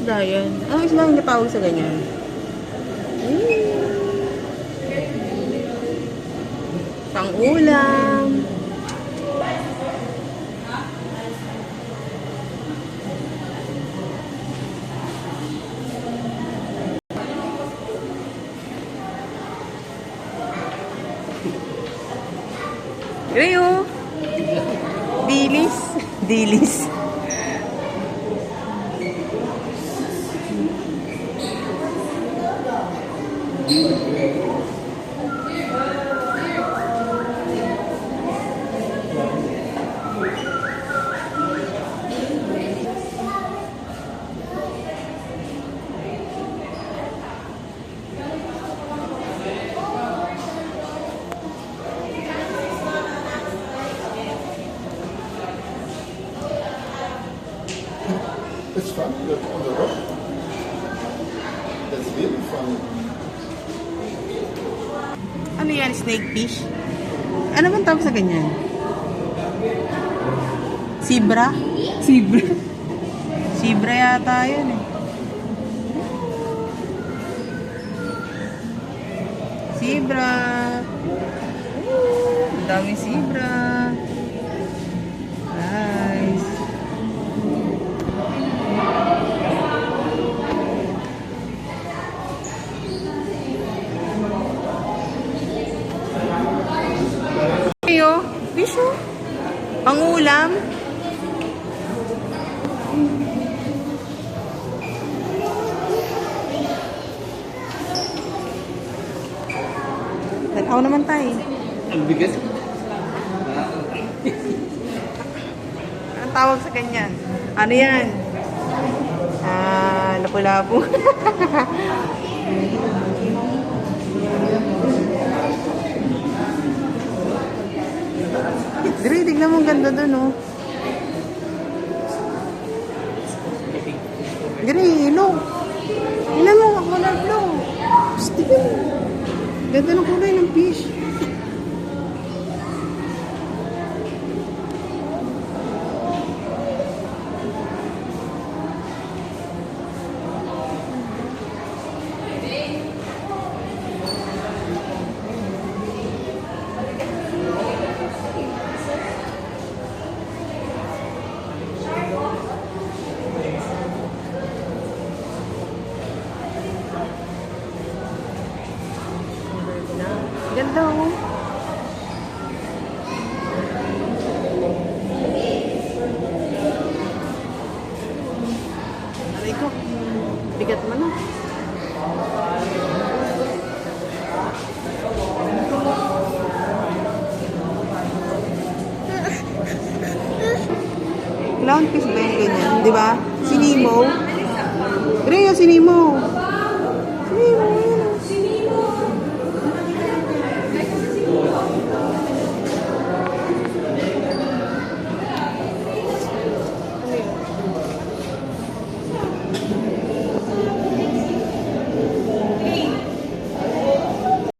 isda yan? Anong isda yung natawag sa ganyan? Pang-ulam. Grayo. Dilis. Dilis. It's fun. You're on the rock. That's really funny. Ano yan? Snake fish? Ano bang tawag sa ganyan? Zebra? Zebra? Zebra yata yun eh. Zebra. Ang daming zebra. Nice. Ayo, fish oh. Pangulam. Tanaw naman tayo. Ang bigat. Anong tawag sa ganyan? Ano yan? Lapu-lapu. Dre, tignan mo ang ganda dun, oh. Dre, ilong. Tignan mo, kulay blue. Tignan mo. Ganda ng kulay ng fish. Ganda oh. Aray ko. Bigat mo na. Clownfish ba yung ganyan? Di ba? Si Nemo. Rhea, si Nemo.